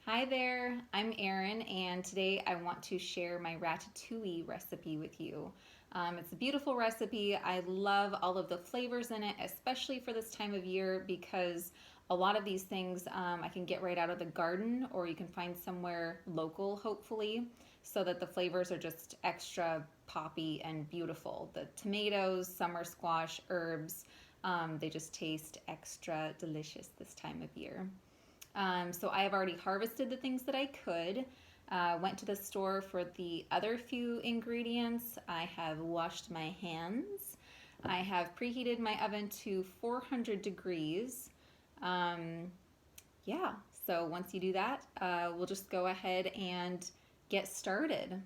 Hi there, I'm Erin, and today I want to share my ratatouille recipe with you. It's a beautiful recipe. I love all of the flavors in it, especially for this time of year because a lot of these things I can get right out of the garden or you can find somewhere local, hopefully, so that the flavors are just extra poppy and beautiful. The tomatoes, summer squash, herbs, they just taste extra delicious this time of year. So I have already harvested the things that I could. Went to the store for the other few ingredients. I have washed my hands. I have preheated my oven to 400 degrees. Um, yeah, so once you do that, we'll just go ahead and get started.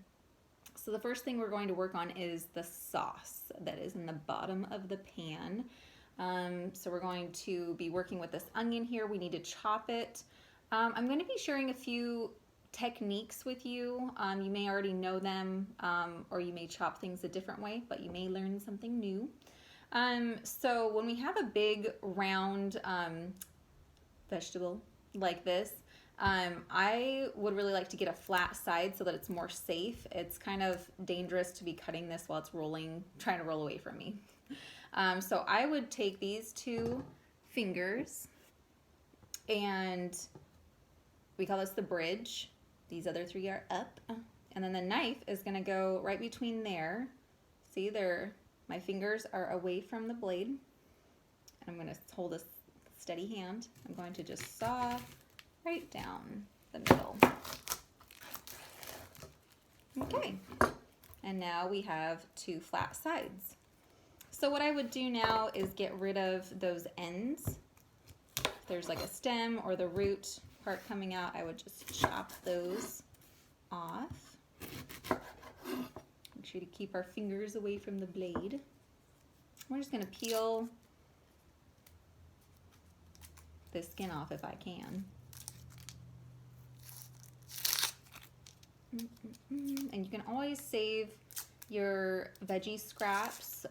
So the first thing we're going to work on is the sauce that is in the bottom of the pan. So we're going to be working with this onion here. We need to chop it. I'm going to be sharing a few techniques with you. You may already know them, or you may chop things a different way, but you may learn something new. So when we have a big round vegetable like this, I would really like to get a flat side so that it's more safe. It's kind of dangerous to be cutting this while it's trying to roll away from me. So I would take these two fingers, and we call this the bridge. These other three are up. And then the knife is going to go right between there. See, my fingers are away from the blade. And I'm going to hold a steady hand. I'm going to just saw right down the middle. Okay. And now we have two flat sides. So what I would do now is get rid of those ends. If there's like a stem or the root part coming out, I would just chop those off. Make sure to keep our fingers away from the blade. We're just going to peel the skin off if I can. And you can always save your veggie scraps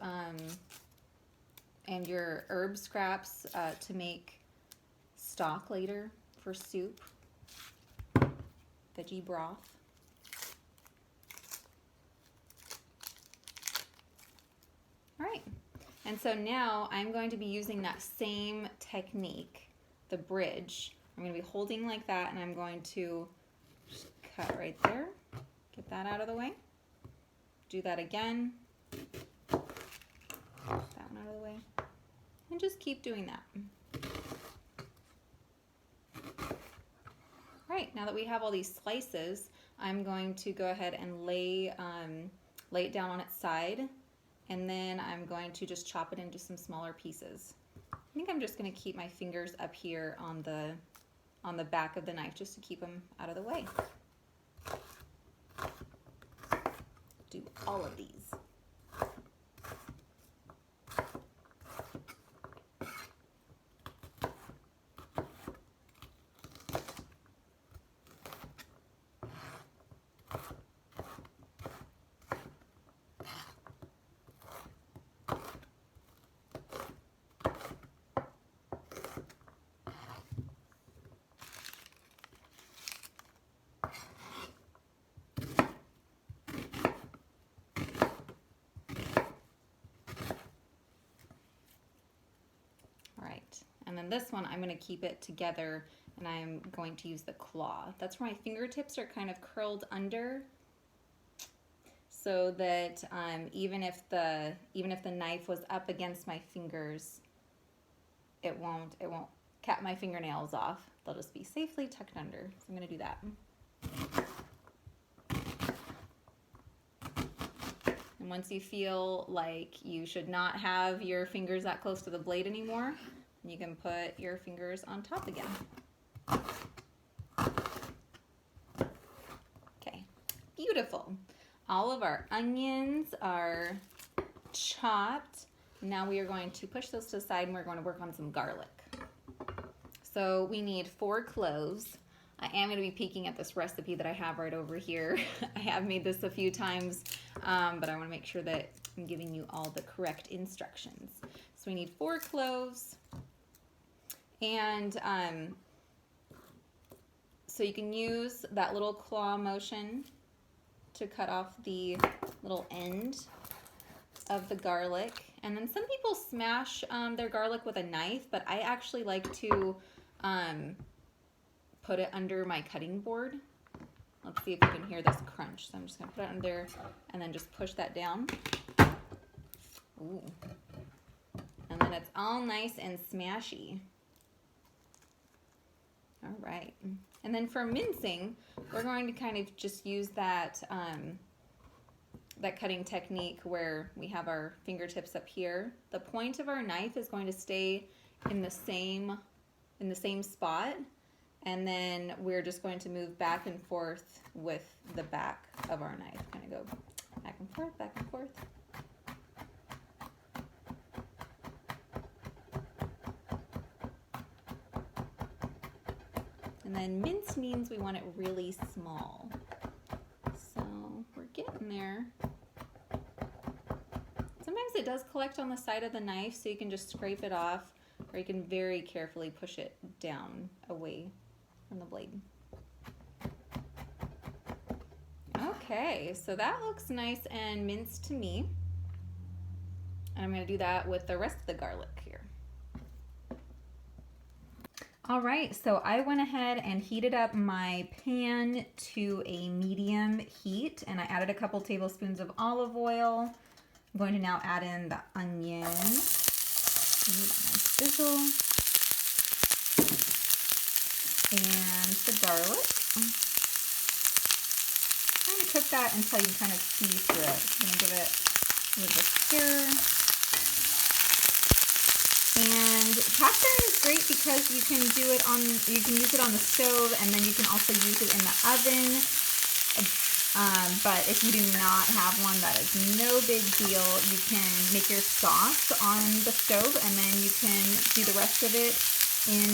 and your herb scraps to make stock later for soup, veggie broth. All right, and so now I'm going to be using that same technique, the bridge. I'm going to be holding like that, and I'm going to just cut right there, get that out of the way. Do that again. That one out of the way. And just keep doing that. All right, now that we have all these slices, I'm going to go ahead and lay it down on its side, and then I'm going to just chop it into some smaller pieces. I think I'm just going to keep my fingers up here on the back of the knife just to keep them out of the way. Do all of these. And then this one, I'm going to keep it together, and I'm going to use the claw. That's where my fingertips are kind of curled under, so that even if the knife was up against my fingers, it won't cut my fingernails off. They'll just be safely tucked under. So I'm going to do that. And once you feel like you should not have your fingers that close to the blade anymore, you can put your fingers on top again. Okay, beautiful. All of our onions are chopped. Now we are going to push those to the side, and we're going to work on some garlic. So we need 4 cloves. I am going to be peeking at this recipe that I have right over here. I have made this a few times, but I want to make sure that I'm giving you all the correct instructions. So we need 4 cloves. And So you can use that little claw motion to cut off the little end of the garlic. And then some people smash their garlic with a knife, but I actually like to put it under my cutting board. Let's see if you can hear this crunch. So I'm just gonna put it under and then just push that down. Ooh. And then it's all nice and smashy. All right. And then for mincing, we're going to kind of just use that that cutting technique where we have our fingertips up here. The point of our knife is going to stay in the same spot, and then we're just going to move back and forth with the back of our knife. Kind of go back and forth, back and forth. And then mince means we want it really small. So we're getting there. Sometimes it does collect on the side of the knife, so you can just scrape it off, or you can very carefully push it down away from the blade. Okay, so that looks nice and minced to me. And I'm going to do that with the rest of the garlic here. All right, so I went ahead and heated up my pan to a medium heat, and I added a couple tablespoons of olive oil. I'm going to now add in the onions, nice sizzle, and the garlic. Kind of cook that until you kind of see through it. I'm going to give it a little stir. And cast iron is great because you can use it on the stove, and then you can also use it in the oven. But if you do not have one, that is no big deal. You can make your sauce on the stove, and then you can do the rest of it in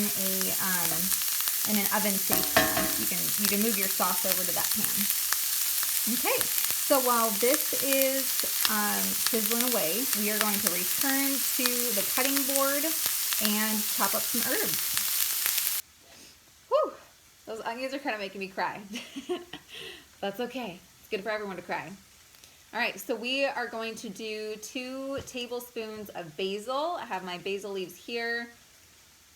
an oven safe pan. You can move your sauce over to that pan. Okay. So while this is sizzling away, we are going to return to the cutting board and chop up some herbs. Whew, those onions are kind of making me cry. That's okay. It's good for everyone to cry. All right, so we are going to do 2 tablespoons of basil. I have my basil leaves here.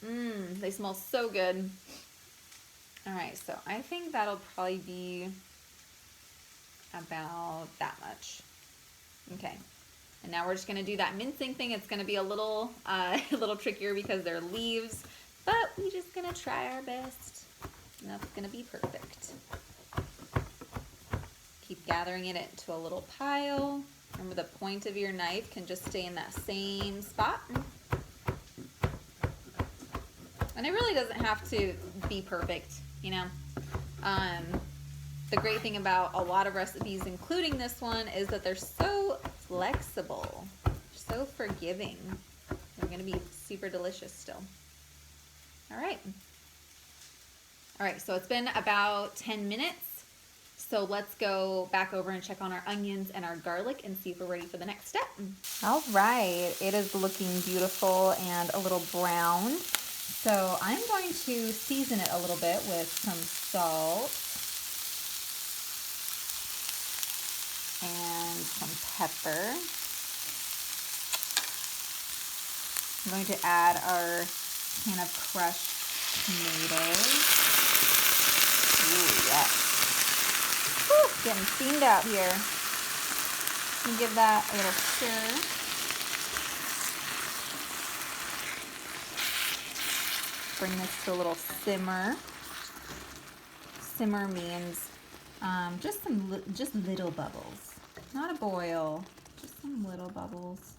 They smell so good. All right, so I think that'll probably be about that much. Okay, and now we're just going to do that mincing thing. It's going to be a little trickier because they're leaves, but we're just going to try our best, and that's going to be perfect. Keep gathering it into a little pile. Remember, the point of your knife can just stay in that same spot. And it really doesn't have to be perfect, you know. The great thing about a lot of recipes, including this one, is that they're so flexible, so forgiving. They're going to be super delicious still. All right. All right, so it's been about 10 minutes. So let's go back over and check on our onions and our garlic and see if we're ready for the next step. All right, it is looking beautiful and a little brown. So I'm going to season it a little bit with some salt and some pepper. I'm going to add our can of crushed tomatoes. Ooh, yes. Whew, getting steamed out here. And give that a little stir. Bring this to a little simmer. Simmer means just little bubbles, not a boil, just some little bubbles.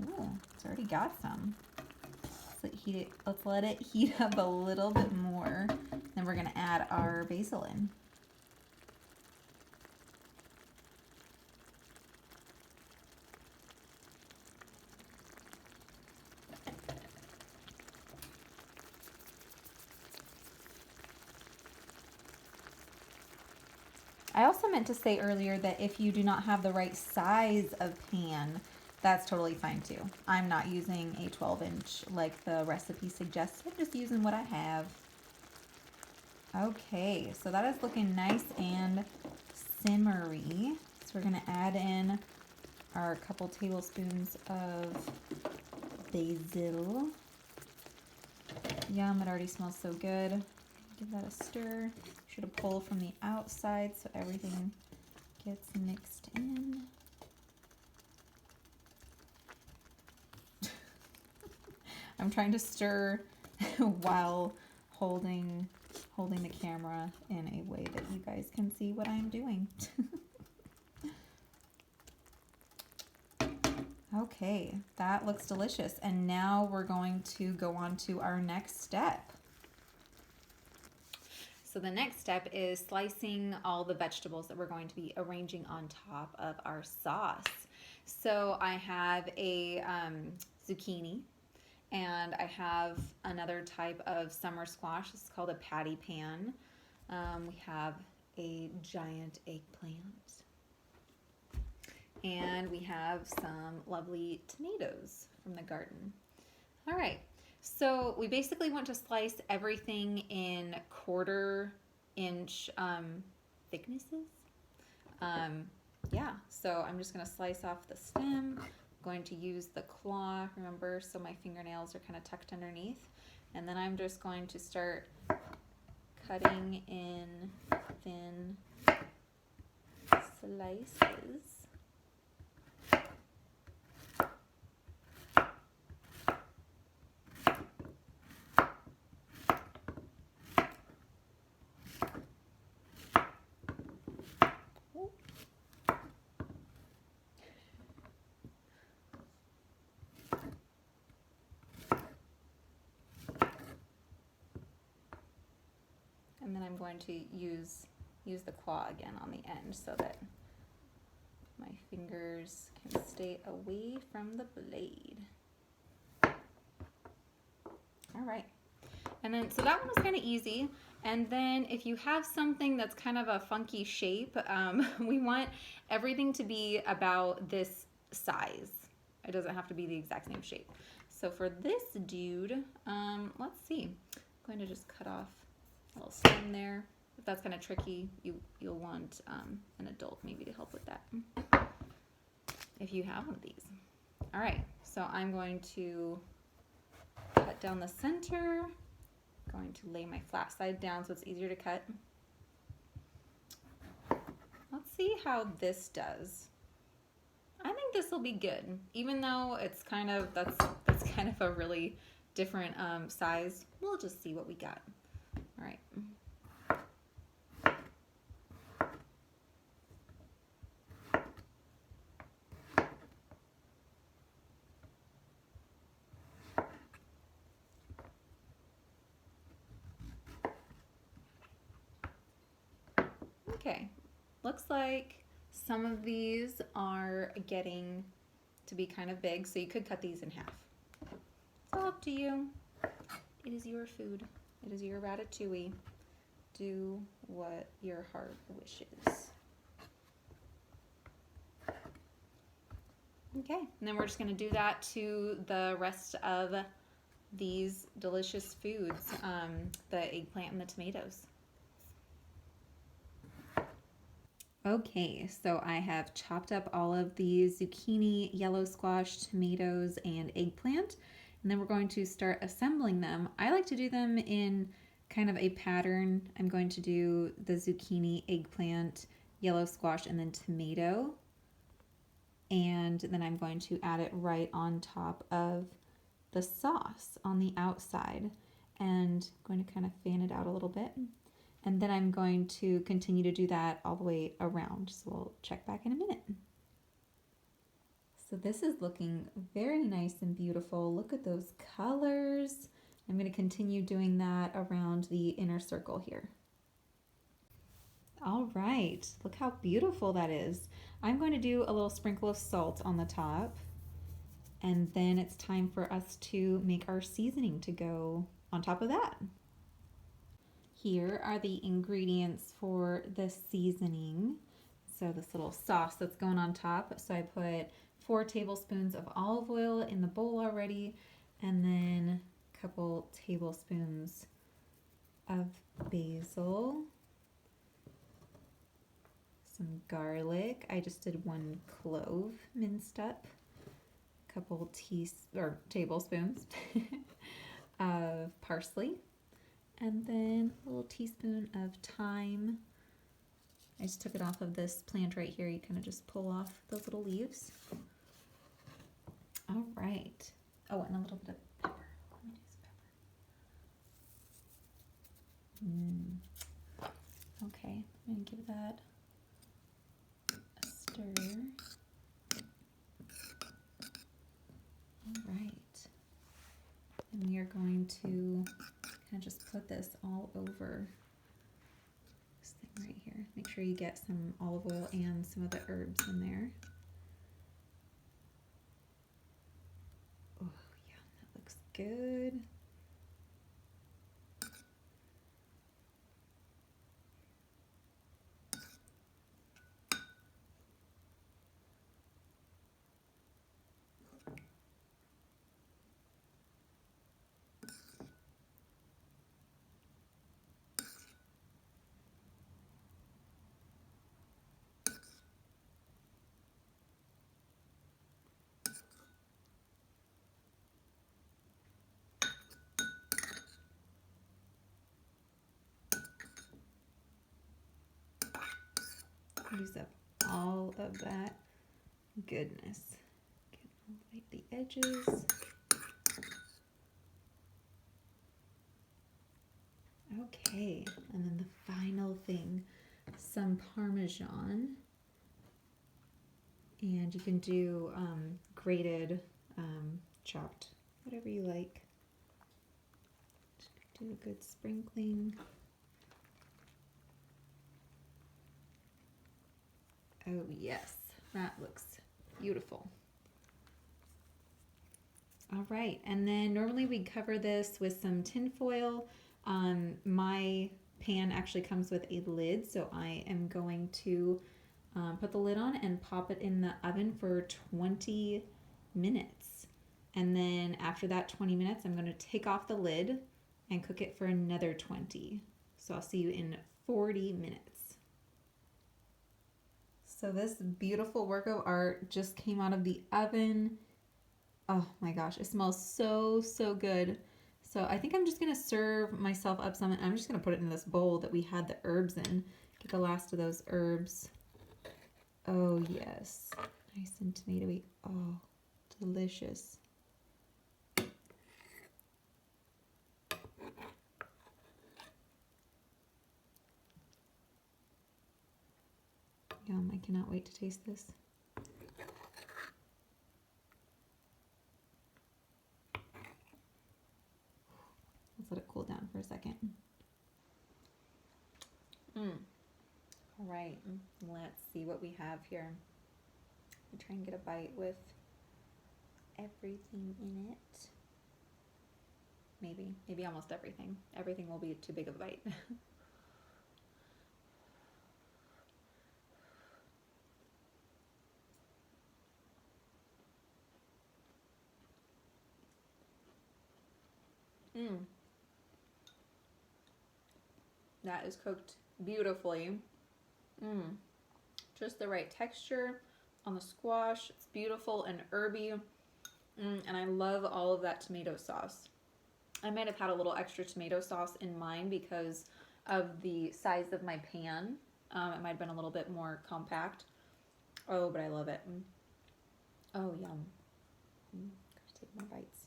Ooh, it's already got some. Let's let it heat up a little bit more. Then we're gonna add our basil in. I also meant to say earlier that if you do not have the right size of pan, that's totally fine too. I'm not using a 12-inch like the recipe suggests. I'm just using what I have. Okay, so that is looking nice and simmery. So we're gonna add in our couple tablespoons of basil. Yum, it already smells so good. Give that a stir. Should have pulled from the outside so everything gets mixed in. I'm trying to stir while holding the camera in a way that you guys can see what I'm doing. Okay, that looks delicious. And now we're going to go on to our next step. So the next step is slicing all the vegetables that we're going to be arranging on top of our sauce. So I have a zucchini, and I have another type of summer squash. It's called a patty pan. We have a giant eggplant. And we have some lovely tomatoes from the garden. All right, so we basically want to slice everything in 1/4-inch thicknesses. Yeah, so I'm just gonna slice off the stem. I'm going to use the claw, remember, so my fingernails are kind of tucked underneath. And then I'm just going to start cutting in thin slices. And then I'm going to use the claw again on the end so that my fingers can stay away from the blade. All right. And then, so that one was kind of easy. And then if you have something that's kind of a funky shape, we want everything to be about this size. It doesn't have to be the exact same shape. So for this dude, let's see. I'm going to just cut off a little stem there. If that's kind of tricky, you'll want an adult maybe to help with that, if you have one of these. All right, so I'm going to cut down the center. Going to lay my flat side down so it's easier to cut. Let's see how this does. I think this will be good, even though it's kind of that's kind of a really different size. We'll just see what we got. All right. Okay, looks like some of these are getting to be kind of big, so you could cut these in half. It's all up to you. It is your food. It is your ratatouille. Do what your heart wishes. Okay, and then we're just gonna do that to the rest of these delicious foods, the eggplant and the tomatoes. Okay, so I have chopped up all of the zucchini, yellow squash, tomatoes, and eggplant, and then we're going to start assembling them. I like to do them in kind of a pattern. I'm going to do the zucchini, eggplant, yellow squash, and then tomato, and then I'm going to add it right on top of the sauce on the outside, and I'm going to kind of fan it out a little bit. And then I'm going to continue to do that all the way around. So we'll check back in a minute. So this is looking very nice and beautiful. Look at those colors. I'm going to continue doing that around the inner circle here. All right, look how beautiful that is. I'm going to do a little sprinkle of salt on the top. And then it's time for us to make our seasoning to go on top of that. Here are the ingredients for the seasoning. So this little sauce that's going on top. So I put 4 tablespoons of olive oil in the bowl already, and then a couple tablespoons of basil, some garlic. I just did 1 clove minced up, a couple tablespoons of parsley, and then a little teaspoon of thyme. I just took it off of this plant right here. You kind of just pull off those little leaves. All right. Oh, and a little bit of pepper. Let me do some pepper. Okay, I'm gonna give that a stir. All right. And we are going to kind of just put this all over this thing right here. Make sure you get some olive oil and some of the herbs in there. Oh, yeah, that looks good. Use up all of that goodness. Get all the edges. Okay, and then the final thing, some Parmesan. And you can do grated, chopped, whatever you like. Just do a good sprinkling. Oh yes, that looks beautiful. All right, and then normally we cover this with some tin foil. My pan actually comes with a lid, so I am going to put the lid on and pop it in the oven for 20 minutes. And then after that 20 minutes, I'm going to take off the lid and cook it for another 20. So I'll see you in 40 minutes. So this beautiful work of art just came out of the oven. Oh my gosh, it smells so, so good. So I think I'm just gonna serve myself up some. I'm just gonna put it in this bowl that we had the herbs in. Get the last of those herbs. Oh yes, nice and tomatoey. Oh, delicious. Yum, I cannot wait to taste this. Let's let it cool down for a second. All right, let's see what we have here. We try and get a bite with everything in it. Maybe almost everything. Everything will be too big of a bite. That is cooked beautifully. Just the right texture on the squash. It's beautiful and herby. And I love all of that tomato sauce. I might have had a little extra tomato sauce in mine because of the size of my pan. It might have been a little bit more compact. Oh, but I love it. Oh, yum. Gotta take more bites.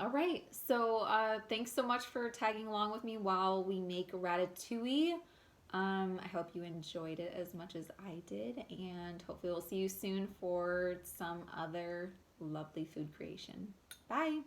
All right, so thanks so much for tagging along with me while we make ratatouille. I hope you enjoyed it as much as I did, and hopefully we'll see you soon for some other lovely food creation. Bye.